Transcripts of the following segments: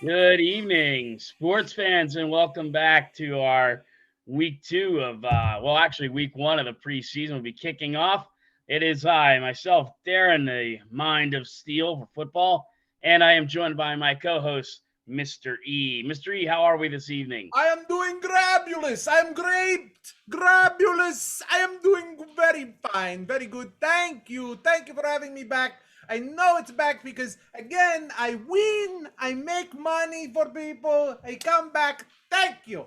Good evening, sports fans, and welcome back to our week two of, actually, week one of the preseason will be kicking off. It is I, myself, Darren, the mind of steel for football, and I am joined by my co host, Mr. E. Mr. E, how are we this evening? I am doing grabulous. I am great. Grabulous. I am doing very fine. Very good. Thank you. Thank you for having me back. I know it's back because, again, I win. I make money for people. I come back. Thank you.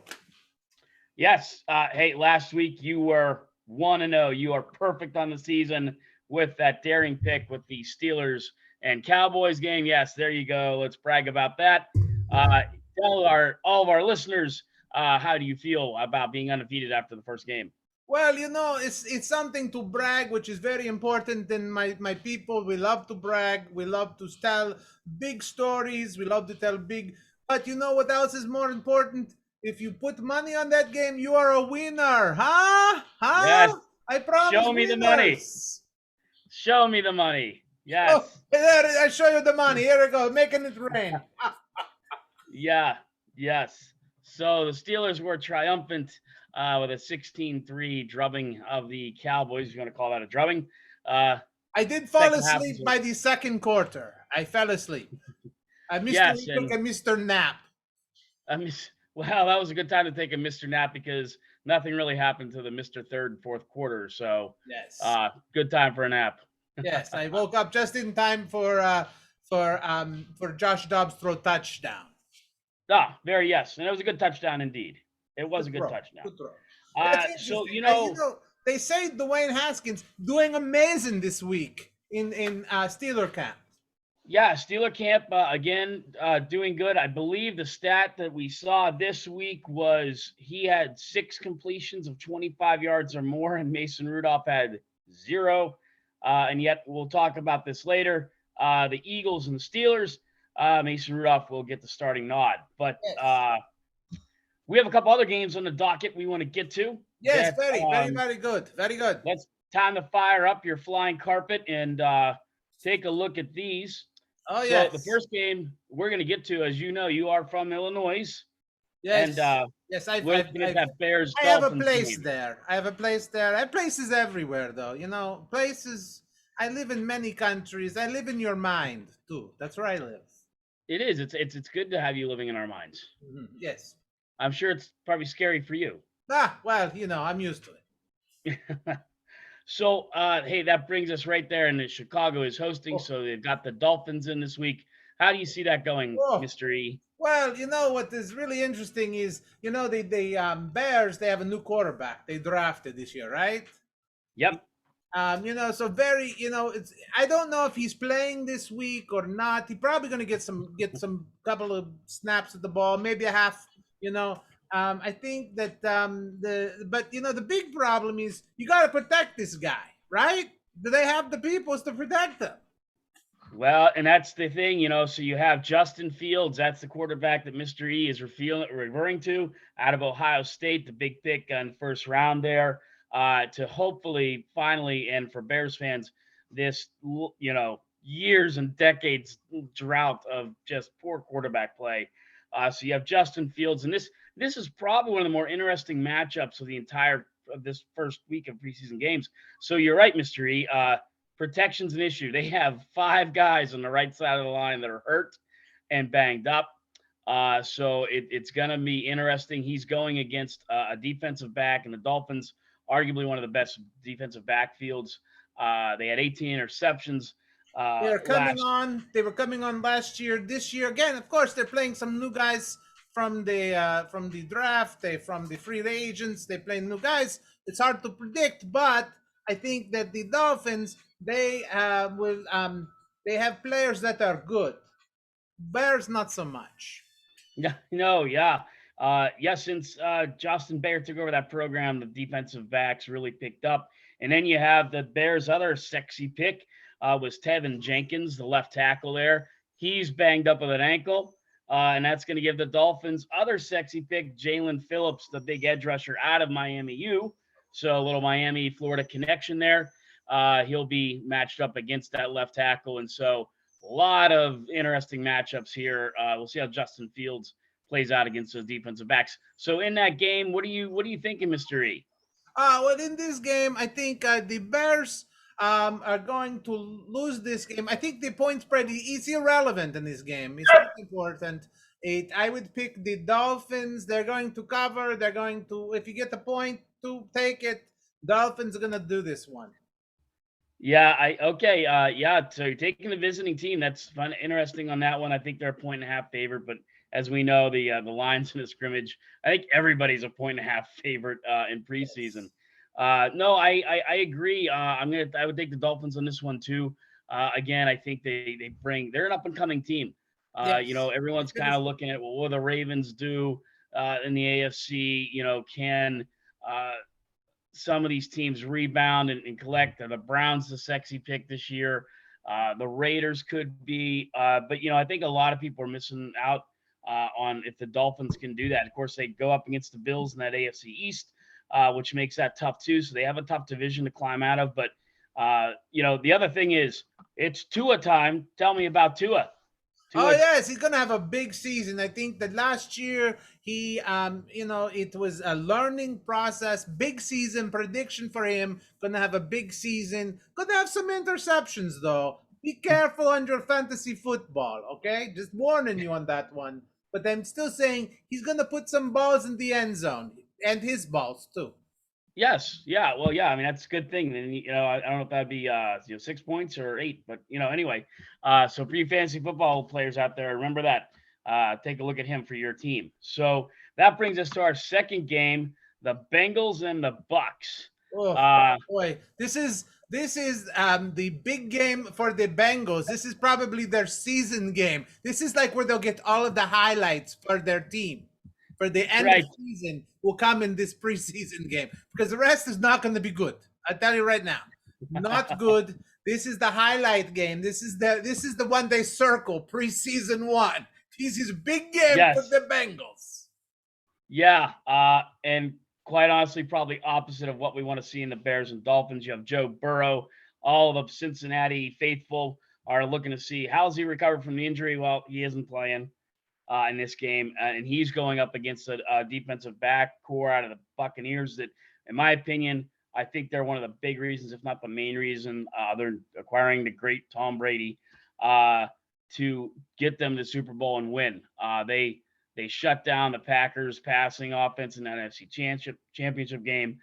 Yes. Hey, last week you were 1-0. You are perfect on the season with that daring pick with the Steelers and Cowboys game. Yes, there you go. Let's brag about that. Uh, Tell all of our listeners, how do you feel about being undefeated after the first game? Well, it's something to brag, which is very important. And my people, we love to brag. We love to tell big stories. We love to tell big. But you know what else is more important? If you put money on that game, you are a winner, huh? Yes. Huh? I promise Show me the money. winners. Show me the money. Oh, Yes. there, I show you the money. Here we go, making it rain. Yeah. Yes. So the Steelers were triumphant with a 16-3 drubbing of the Cowboys. If you want to call that a drubbing. Uh, I did fall Second half was asleep by the second quarter. I fell asleep. Mr. yes, He took and a Mr. Nap. I mean, well, that was a good time to take a Mr. Nap because nothing really happened to the Mr. Third and fourth quarter. So, Yes. good time for a nap. Yes, I woke up just in time for Josh Dobbs throw touchdown. Very yes, and it was a good touchdown indeed. It was Good a good throw. touchdown. Good throw. That's So interesting. They say Dwayne Haskins doing amazing this week in Steeler camp. yeah, Steeler camp again doing good. I believe the stat that we saw this week was he had 6 completions of 25 yards or more, and Mason Rudolph had 0. And yet we'll talk about this later. The Eagles and the Steelers. Mason Rudolph will get the starting nod, but Yes. we have a couple other games on the docket we want to get to. Yes, That very, very, very good. Very good. Let's time to fire up your flying carpet and take a look at these. Oh So the yes. first game we're going to get to, as you know, you are from Illinois, and Yes. Yes, we're looking at that Bears I have a Dolphins place game. there. I have a place there. I have places everywhere though. Places I live in many countries. I live in your mind too. That's where I live. It is. It's good to have you living in our minds. Yes. I'm sure it's probably scary for you. Well, I'm used to it. So, hey, that brings us right there. And Chicago is hosting, Oh, so they've got the Dolphins in this week. How do you see that going, oh. Mister E? Well, what is really interesting is, the Bears, they have a new quarterback they drafted this year, right? Yep. So very, it's I don't know if he's playing this week or not. He's probably gonna get some couple of snaps at the ball, maybe a half, you know. I think that the big problem is you gotta protect this guy, right? Do they have the peoples to protect him? Well, and that's the thing, So you have Justin Fields. That's the quarterback that Mr. E is referring to out of Ohio State, the big pick on first round there, to hopefully finally, and for Bears fans, this, years and decades drought of just poor quarterback play. So you have Justin Fields, and this is probably one of the more interesting matchups of the entire of this first week of preseason games. So you're right, Mr. E. Protection's an issue. They have 5 guys on the right side of the line that are hurt and banged up. So it's going to be interesting. He's going against a defensive back, and the Dolphins, arguably one of the best defensive backfields. They had 18 interceptions last. They were coming on last year. This year, again, of course, they're playing some new guys from the draft. From the free agents. They play new guys. It's hard to predict, but I think that the Dolphins they have players that are good. Bears not so much. Yeah, no, yeah. Since Justin Bayer took over that program, the defensive backs really picked up. And then you have the Bears' other sexy pick was Tevin Jenkins, the left tackle there. He's banged up with an ankle, and that's going to give the Dolphins other sexy pick, Jalen Phillips, the big edge rusher out of Miami U. So a little Miami, Florida connection there. He'll be matched up against that left tackle. And so A lot of interesting matchups here. We'll see how Justin Fields plays out against those defensive backs. So in that game, what are you thinking, Mister E? Well, in this game, I think the Bears are going to lose this game. I think the point spread is irrelevant in this game. It's not important. I would pick the Dolphins. They're going to cover. They're going to, if you get the point, to take it. Dolphins are going to do this one. Yeah, okay. Yeah, so you're taking the visiting team. That's fun, interesting on that one. I think they're a 1.5 favorite, but as we know, the lines in the scrimmage, I think everybody's a 1.5 favorite in preseason. Yes. No, I agree. I would take the Dolphins on this one too. Again, I think they're an up and coming team. Yes. Everyone's kind of looking at, well, what do the Ravens do in the AFC? Can uh, some of these teams rebound and collect? The Browns, the sexy pick this year. The Raiders could be, but I think a lot of people are missing out on if the Dolphins can do that. Of course, they go up against the Bills in that AFC East, which makes that tough too. So they have a tough division to climb out of. But the other thing is it's Tua time. Tell me about Tua. Oh Tua, yes, he's gonna have a big season. I think that last year it was a learning process, big season prediction for him. Gonna have a big season. Gonna have some interceptions though. Be careful on your fantasy football, okay? Just warning you on that one. But I'm still saying he's gonna put some balls in the end zone and his balls too. yes, yeah, well, yeah. I mean, that's a good thing. And I don't know if that'd be 6 points or 8, but anyway. So for you fantasy football players out there, remember that. Take a look at him for your team. So that brings us to our second game: the Bengals and the Bucks. Oh Uh, boy, this is the big game for the Bengals. This is probably their season game. This is like where they'll get all of the highlights for their team. For the end of right. season will come in this preseason game because the rest is not going to be good. I tell you right now, not good. This is the highlight game. This is the one they circle preseason one. This is a big game for Yes. the Bengals. Yeah, and quite honestly, probably opposite of what we want to see in the Bears and Dolphins. You have Joe Burrow. All of the Cincinnati faithful are looking to see how's he recovered from the injury. Well, he isn't playing in this game, and he's going up against a defensive back core out of the Buccaneers that, in my opinion, I think they're one of the big reasons, if not the main reason, they're acquiring the great Tom Brady uh, to get them to the Super Bowl and win. They shut down the Packers passing offense in that NFC championship game.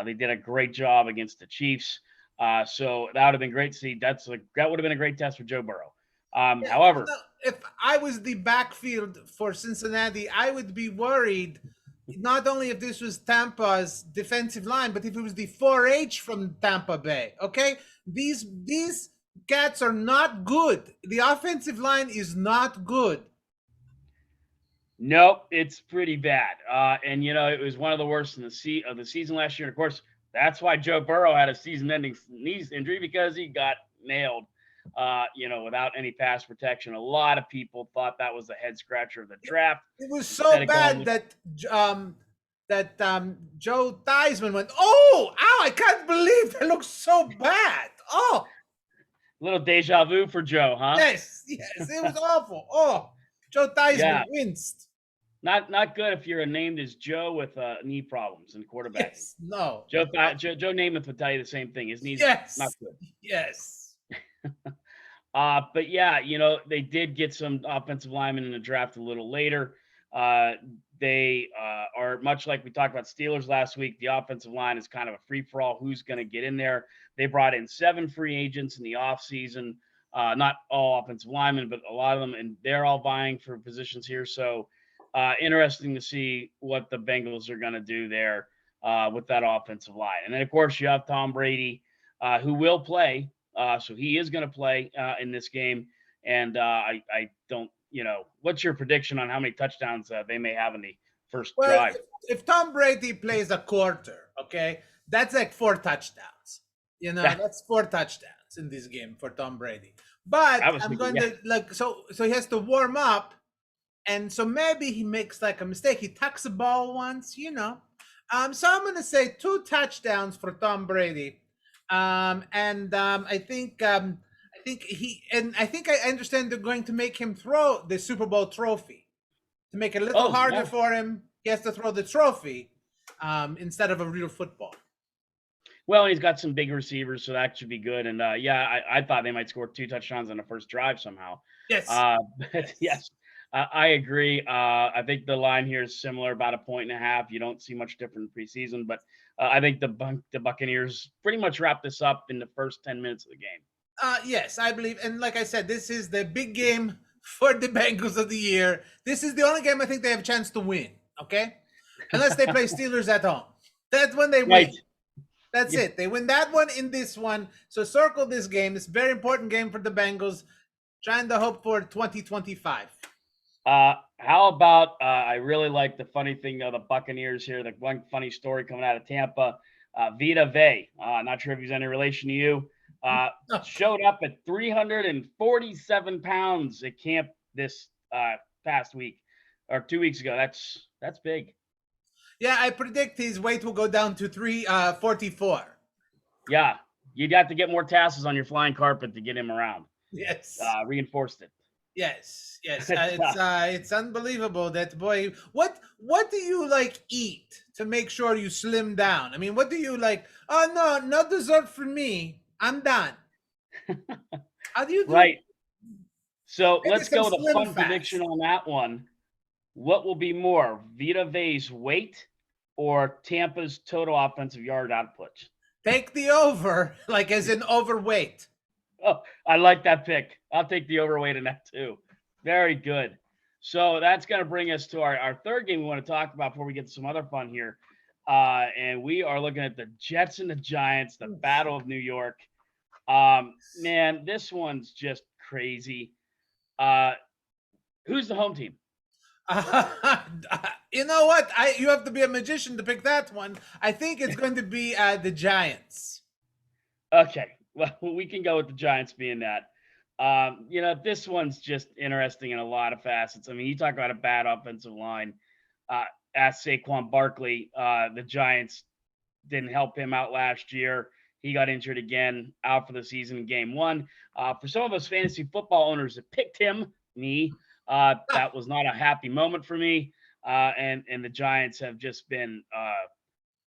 They did a great job against the Chiefs. So that would have been great to see. That would have been a great test for Joe Burrow. Yeah, However, if I was the backfield for Cincinnati, I would be worried not only if this was Tampa's defensive line, but if it was the 4-H from Tampa Bay. Okay, these cats are not good. The offensive line is not good. nope, it's pretty bad. And it was one of the worst in the season last year. And of course, that's why Joe Burrow had a season-ending knee injury because he got nailed. Without any pass protection. A lot of people thought that was the head scratcher of the draft. It was Instead so of going bad with that Joe Theismann went, "Oh, ow! I can't believe that looks so bad." Oh, a little deja vu for Joe, huh? yes, yes, it was awful. Oh, Joe Theismann Yeah, winced. not good if you're named as Joe with knee problems in quarterbacking. Yes, no, Joe Namath would tell you the same thing. His knees not yes, good. yes. But yeah, they did get some offensive linemen in the draft a little later. They are much like we talked about Steelers last week. The offensive line is kind of a free for all. Who's going to get in there? They brought in 7 free agents in the offseason. Not all offensive linemen, but a lot of them, and they're all vying for positions here. So interesting to see what the Bengals are going to do there with that offensive line. And then, of course, you have Tom Brady, who will play. So he is going to play in this game. And I don't, what's your prediction on how many touchdowns they may have in the first Well, drive? if Tom Brady plays a quarter, okay, that's like 4 touchdowns. That, That's 4 touchdowns in this game for Tom Brady. But I was I'm thinking, going yeah, to so he has to warm up, and so maybe he makes like a mistake. He tucks the ball once. So I'm going to say 2 touchdowns for Tom Brady, and I think I think I understand they're going to make him throw the Super Bowl trophy to make it a little Oh, harder yeah. for him. He has to throw the trophy instead of a real football. Well, he's got some big receivers, so that should be good. And yeah, I thought they might score 2 touchdowns on the first drive somehow. Yes. Uh, but Yes. yes, I agree. I think the line here is similar, about a point and a half. You don't see much different in preseason, but I think the Buccaneers pretty much wrap this up in the first 10 minutes of the game. Yes, I believe. And like I said, this is the big game for the Bengals of the year. This is the only game I think they have a chance to win. Okay, unless they play Steelers at home. That's when they Right. win. That's Yeah. it. They win that one in this one. So circle this game. It's a very important game for the Bengals. Trying to hope for 2025. How about I really like the funny thing of the Buccaneers here. The one funny story coming out of Tampa. Vita Vey, not sure if he's any relation to you, uh, showed up at 347 pounds at camp this past week or 2 weeks ago. That's big. Yeah, I predict his weight will go down to 344. Yeah, you'd have to get more tassels on your flying carpet to get him around. Yes. Reinforced it. Yes. But, It's unbelievable that boy. What do you like eat to make sure you slim down? I mean, what do you like? Oh no, no dessert for me. I'm done. How do you do? right. So Maybe let's some go with a slim fun fast. prediction on that one. What will be more, Vita Vey's weight or Tampa's total offensive yard output? Take the over, like as in overweight. Oh, I like that pick. I'll take the overweight in that too. Very good. So that's going to bring us to our third game we want to talk about before we get to some other fun here. And we are looking at the Jets and the Giants, the Battle of New York. Man, this one's just crazy. Who's the home team? You know what? You have to be a magician to pick that one. I think it's going to be the Giants. Okay, well, we can go with the Giants being that. This one's just interesting in a lot of facets. I mean, you talk about a bad offensive line. Ask Saquon Barkley. The Giants didn't help him out last year. He got injured again, out for the season in game one. For some of us fantasy football owners that picked him, me, that was not a happy moment for me. And the Giants have just been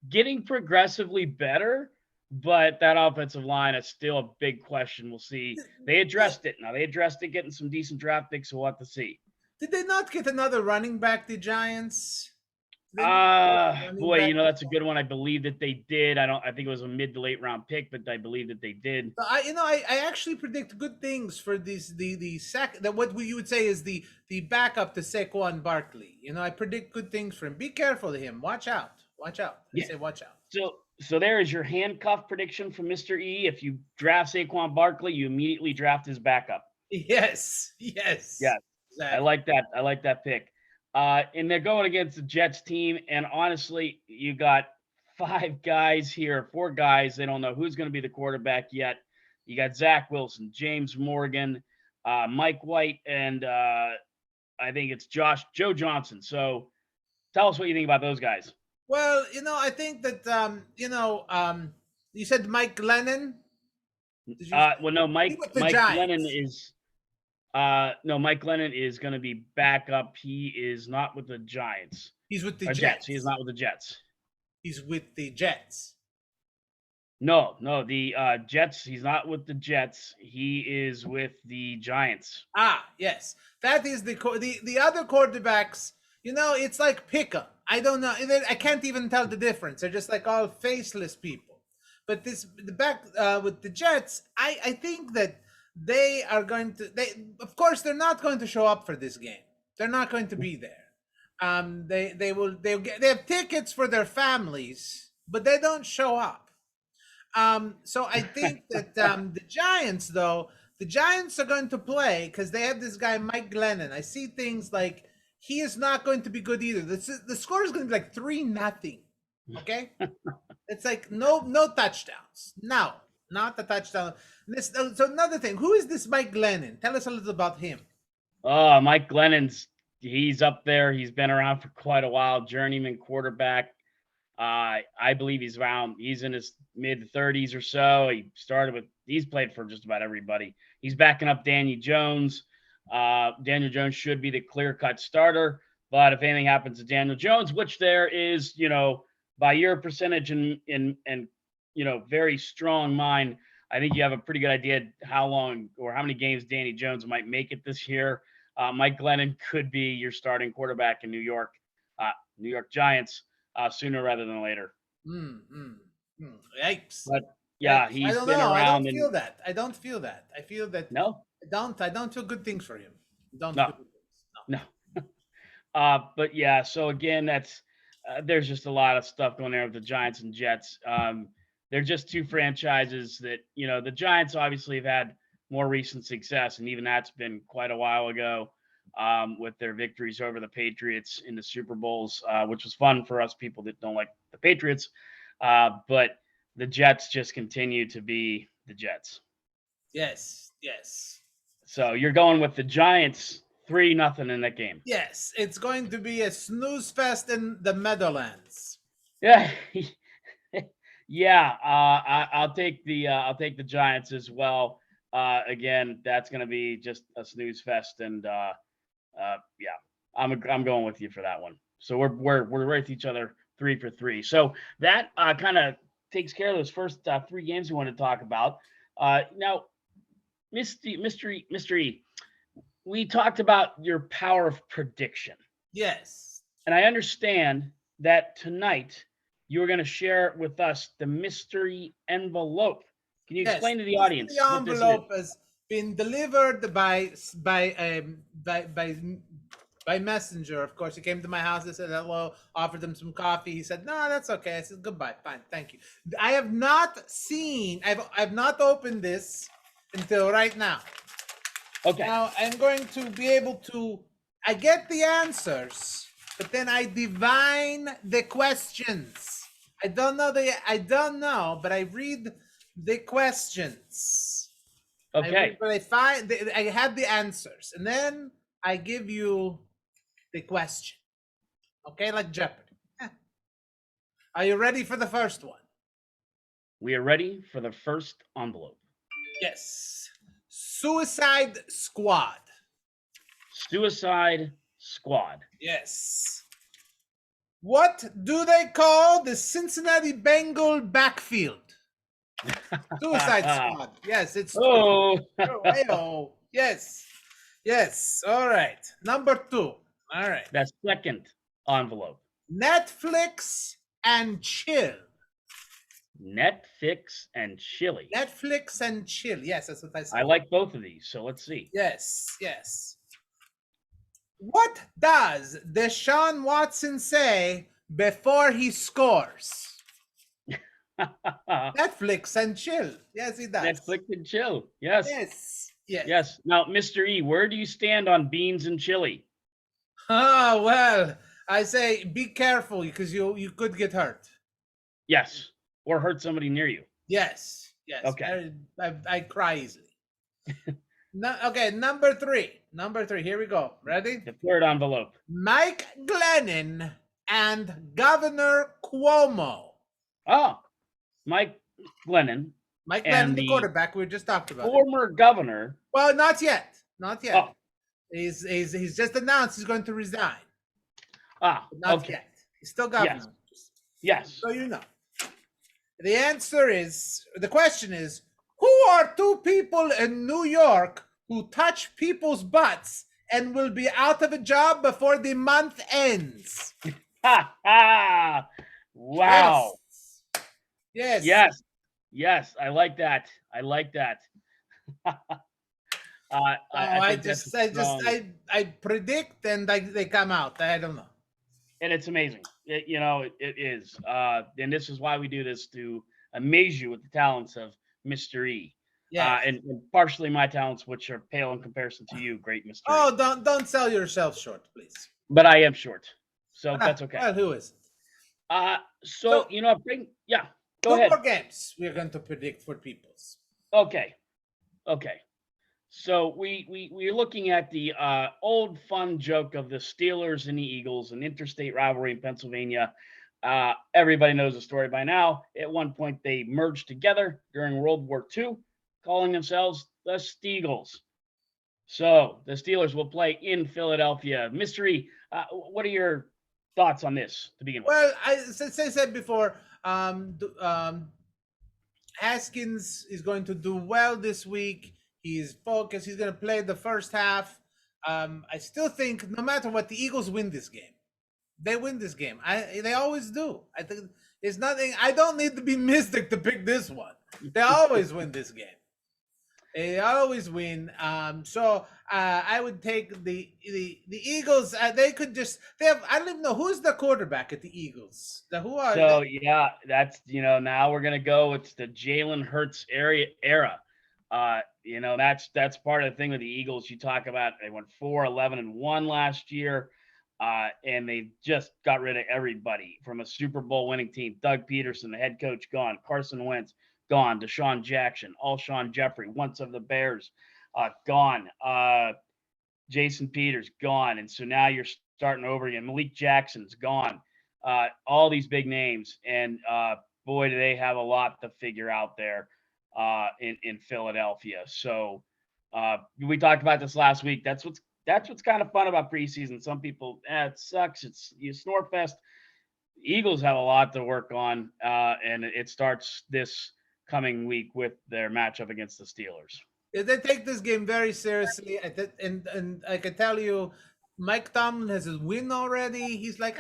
getting progressively better, but that offensive line is still a big question. We'll see. They addressed it. Now they addressed it, getting some decent draft picks. We'll have to see. Did they not get another running back, the Giants? Did they not get a running Boy, back? that's a good one. I believe that they did. I think it was a mid to late round pick, but I believe that they did. So I actually predict good things for what you would say is the backup to Saquon Barkley. I predict good things for him. Be careful of him. Watch out. Watch out. I say watch out. So there is your handcuff prediction from Mr. E. If you draft Saquon Barkley, you immediately draft his backup. Yes. Yeah, Exactly. I like that. I like that pick. And they're going against the Jets team. And honestly, you got 4 guys. They don't know who's going to be the quarterback yet. You got Zach Wilson, James Morgan, Mike White, and I think it's Joe Johnson. So tell us what you think about those guys. Well, I think that you said Mike Lennon. Well, no, Mike Lennon Giants. is Mike Lennon is going to be back up. He is not with the Giants. He's with the Jets. He is not with the Jets. He's with the Jets. No, the Jets. He's not with the Jets. He is with the Giants. Yes, that is the other quarterbacks. It's like pick 'em. I don't know. I can't even tell the difference. They're just like all faceless people. But the back with the Jets, I think that they are going to. Of course, they're not going to show up for this game. They're not going to be there. They have tickets for their families, but they don't show up. So I think that the Giants are going to play because they have this guy Mike Glennon. I see things like he is not going to be good either. The score is going to be like 3-0. Okay, it's like no touchdowns. No, not the touchdown. So another thing, who is this Mike Glennon? Tell us a little about him. Oh, Mike Glennon's he's up there. He's been around for quite a while. Journeyman quarterback. I believe he's in his mid 30s or so. He's played for just about everybody. He's backing up Daniel Jones. Daniel Jones should be the clear cut starter. But if anything happens to Daniel Jones, which there is, by your percentage and very strong mind, I think you have a pretty good idea how long or how many games Danny Jones might make it this year. Mike Glennon could be your starting quarterback in New York Giants, sooner rather than later. Mm, mm, Yikes. But yeah, Yikes. I he's don't been know. I don't around and feel that. I don't feel that. I feel that no, I don't feel good things for him. Don't no, feel good things. No. no. But yeah, so again, there's just a lot of stuff going there with the Giants and Jets. They're just two franchises that, the Giants obviously have had more recent success, and even that's been quite a while ago, with their victories over the Patriots in the Super Bowls, which was fun for us people that don't like the Patriots. But the Jets just continue to be the Jets. Yes. Yes. So you're going with the Giants 3-0 in that game. Yes. It's going to be a snooze fest in the Meadowlands. Yeah. Yeah, I'll take the Giants as well. Again, that's going to be just a snooze fest, and yeah, I'm going with you for that one. So we're right with each other 3 for 3. So that kind of takes care of those first 3 games we want to talk about. Now, mystery, we talked about your power of prediction, Yes. and I understand that tonight you were going to share with us the mystery envelope. Can you Yes. explain to the The audience what this is? envelope has been delivered by messenger. Of course, he came to my house. I said hello, offered him some coffee. He said, "No, that's okay." I said, "Goodbye, fine, thank you." I have not seen. I've not opened this until right now. Okay. Now I'm going to be able to. I get the answers, but then I divine the questions. I don't know, but I read the questions. Okay. I have the answers, and then I give you the question. Okay, like Jeopardy. Are you ready for the first one? We are ready for the first envelope. Yes. Suicide Squad. Suicide Squad. Yes. What do they call the Cincinnati Bengal backfield? Suicide Squad. Yes, it's Oh. oh. Yes. Yes. All right. Number 2. All right. That second envelope. Netflix and chill. Netflix and chili. Netflix and chill. Yes, that's what I said. I like both of these, so let's see. Yes. Yes. What does Deshaun Watson say before he scores? Netflix and chill. Yes, he does. Netflix and chill. Yes. Yes. Yes. Yes. Now, Mr. E, where do you stand on beans and chili? Oh, well, I say be careful because you could get hurt. Yes. Or hurt somebody near you. Yes. Yes. Okay. I cry easily. No, okay, number 3. Number 3. Here we go. Ready? The third envelope. Mike Glennon and Governor Cuomo. Oh, Mike Glennon. Mike Glennon, the quarterback we just talked about. Former governor. Well, not yet. Not yet. Oh. He's just announced he's going to resign. Not yet. He's still governor. Yes. So you know. The question is, who are 2 people in New York who touch people's butts and will be out of a job before the month ends? Wow. Yes. Yes. Yes. I like that. I like that. I predict and they come out. I don't know. And it's amazing. It is. And this is why we do this, to amaze you with the talents of Mr. E. Yeah. And partially my talents, which are pale in comparison to you, great Mr. Oh, E. don't sell yourself short, please. But I am short. So that's okay. Well, who is? So yeah. Go ahead. 2 more games we're going to predict for peoples. Okay. So we're looking at the old fun joke of the Steelers and the Eagles, an interstate rivalry in Pennsylvania. Everybody knows the story by now. At one point, they merged together during World War II, calling themselves the Steagles. So the Steelers will play in Philadelphia. Mystery, what are your thoughts on this to begin with? Well, since I said before, Haskins is going to do well this week. He's focused. He's going to play the first half. I still think no matter what, the Eagles win this game. They win this game. They always do. I think it's nothing. I don't need to be mystic to pick this one. They always win this game. They always win. So I would take the Eagles. They could just they have. I don't even know who's the quarterback at the Eagles. Who are So they? yeah, that's now we're gonna go. It's the Jalen Hurts era. That's part of the thing with the Eagles. You talk about they went 4-11-1 last year, and they just got rid of everybody from a Super Bowl winning team. Doug Peterson, the head coach, gone. Carson Wentz, gone. Deshaun Jackson, Alshon Jeffrey, once of the Bears, gone. Jason Peters, gone. And so now you're starting over again. Malik Jackson's gone. All these big names, and boy, do they have a lot to figure out there in Philadelphia. So we talked about this last week. That's what's kind of fun about preseason. Some people, it sucks. It's you snore fest. Eagles have a lot to work on, and it starts this coming week with their matchup against the Steelers. Yeah, they take this game very seriously. And I can tell you, Mike Tomlin has his win already. He's like,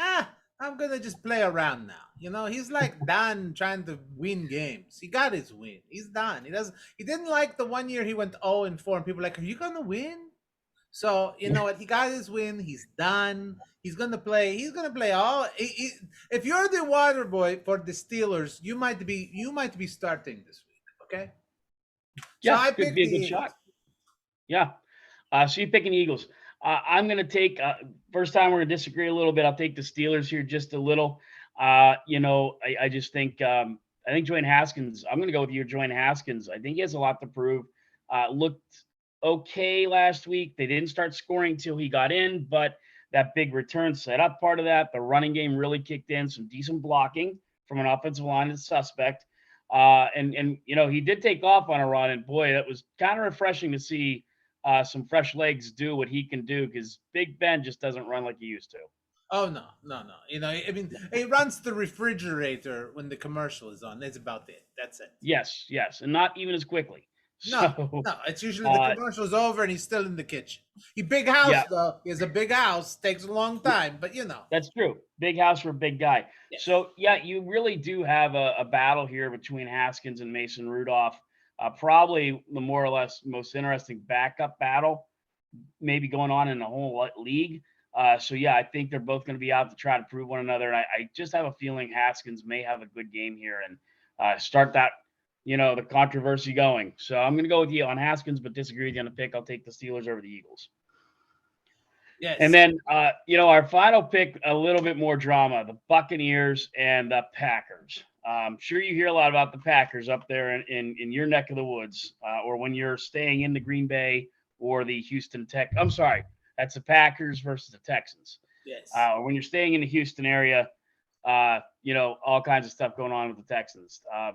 I'm gonna just play around now. He's like done trying to win games. He got his win. He's done. He doesn't. He didn't like the one year he went 0-4, and people were like, are you gonna win? So you know what? He got his win. He's done. He's gonna play. He's gonna play all. If you're the water boy for the Steelers, you might be starting this week. Okay. So Yeah, I could picked be the a good Eagles. shot. Yeah. So you're picking Eagles. I'm going to take first time we're going to disagree a little bit. I'll take the Steelers here just a little. I just think I think Dwayne Haskins. I'm going to go with you, Dwayne Haskins. I think he has a lot to prove. Looked okay last week. They didn't start scoring till he got in, but that big return set up part of that. The running game really kicked in. Some decent blocking from an offensive line is suspect. And he did take off on a run, and boy, that was kind of refreshing to see some fresh legs do what he can do because Big Ben just doesn't run like he used to. Oh no, no, no. I mean, he runs the refrigerator when the commercial is on. That's about it. That's it. Yes, yes, and not even as quickly. No, So, no. It's usually the uh, commercial's over and he's still in the kitchen. He big house yeah, though. He has a big house. Takes a long time, but that's true. Big house for a big guy. yes. So, yeah, you really do have a battle here between Haskins and Mason Rudolph. Probably the more or less most interesting backup battle maybe going on in the whole league. So yeah, I think they're both going to be out to try to prove one another. And I just have a feeling Haskins may have a good game here and start that, the controversy going. So I'm going to go with you on Haskins, but disagree with you on the pick. I'll take the Steelers over the Eagles. And Yes. then, our final pick, a little bit more drama, the Buccaneers and the Packers. I'm sure you hear a lot about the Packers up there in your neck of the woods, or when you're staying in the Green Bay or the Houston Tech. I'm sorry, that's the Packers versus the Texans. Yes. Or when you're staying in the Houston area, all kinds of stuff going on with the Texans. A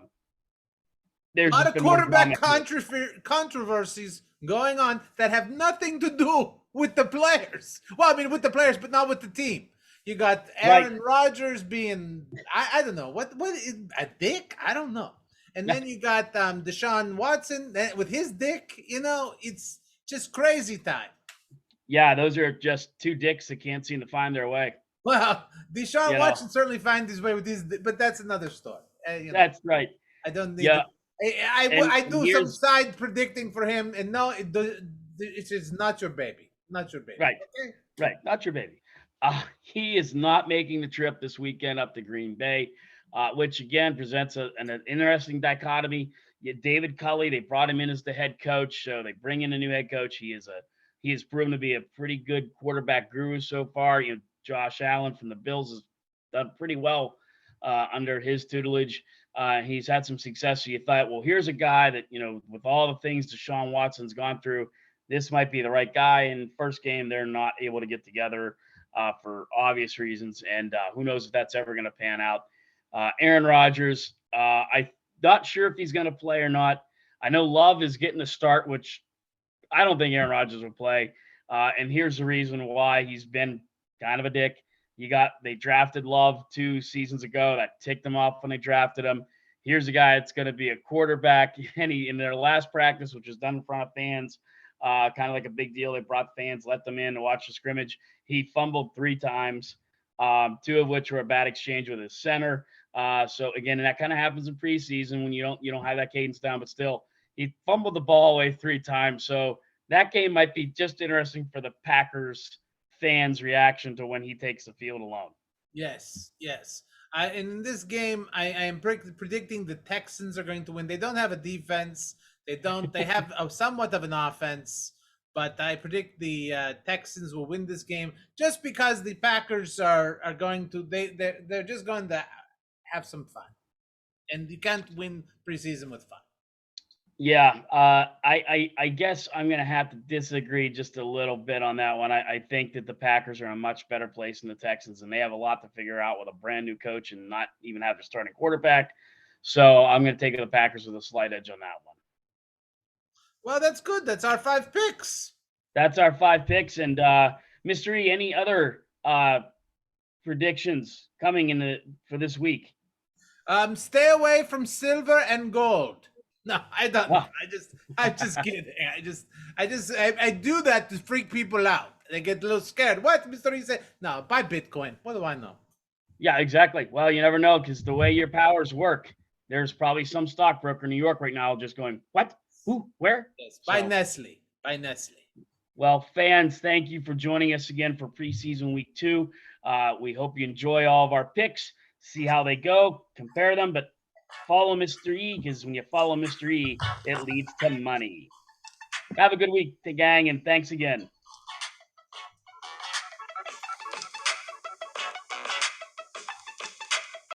There's lot just of been more quarterback drama here. controversies going on that have nothing to do with the players. Well, I mean, with the players, but not with the team. You got Right. Aaron Rodgers being, I don't know, what is a dick? I don't know. And then you got Deshaun Watson with his dick. It's just crazy time. Yeah, those are just two dicks that can't seem to find their way. Well, Deshaun You know, Watson certainly finds his way with his, but that's another story. that's right. I don't need Yeah, to. I and do some here's side predicting for him, and no, it's not your baby, not your baby. right. Okay. Right, not your baby. He is not making the trip this weekend up to Green Bay, which again presents an interesting dichotomy. David Culley, they brought him in as the head coach, so they bring in a new head coach. He has proven to be a pretty good quarterback guru so far. Josh Allen from the Bills has done pretty well under his tutelage. He's had some success. So you thought, well, here's a guy that with all the things Deshaun Watson's gone through, this might be the right guy. In first game, they're not able to get together. for obvious reasons. And who knows if that's ever going to pan out. Aaron Rodgers, I'm not sure if he's going to play or not. I know Love is getting a start, which I don't think Aaron Rodgers will play. And here's the reason why: he's been kind of a dick. They drafted Love 2 seasons ago. That ticked them off when they drafted him. Here's a guy that's going to be a quarterback. And in their last practice, which was done in front of fans, kind of like a big deal. They brought fans, let them in to watch the scrimmage. He fumbled 3 times, 2 of which were a bad exchange with his center. So again, and that kind of happens in preseason when you don't have that cadence down. But still, he fumbled the ball away 3 times. So that game might be just interesting for the Packers fans' reaction to when he takes the field alone. Yes, yes. In this game, I am predicting the Texans are going to win. They don't have a defense. They don't. They have somewhat of an offense, but I predict the Texans will win this game just because the Packers are going to they're just going to have some fun, and you can't win preseason with fun. Yeah, I guess I'm going to have to disagree just a little bit on that one. I think that the Packers are in a much better place than the Texans, and they have a lot to figure out with a brand new coach and not even have their starting quarterback. So I'm going to take the Packers with a slight edge on that one. Well, that's good. That's our 5 picks. That's our 5 picks. And Mr. E, any other predictions coming for this week? Stay away from silver and gold. No, I don't know. I'm just kidding. I do that to freak people out. They get a little scared. What, Mr. E said? No, buy Bitcoin. What do I know? Yeah, exactly. Well, you never know, because the way your powers work, there's probably some stockbroker in New York right now just going, what? Who? Where? Yes, buy Nestle. Buy Nestle. Well, fans, thank you for joining us again for preseason week 2. We hope you enjoy all of our picks, see how they go, compare them, but follow Mr. E, because when you follow Mr. E, it leads to money. Have a good week, gang, and thanks again.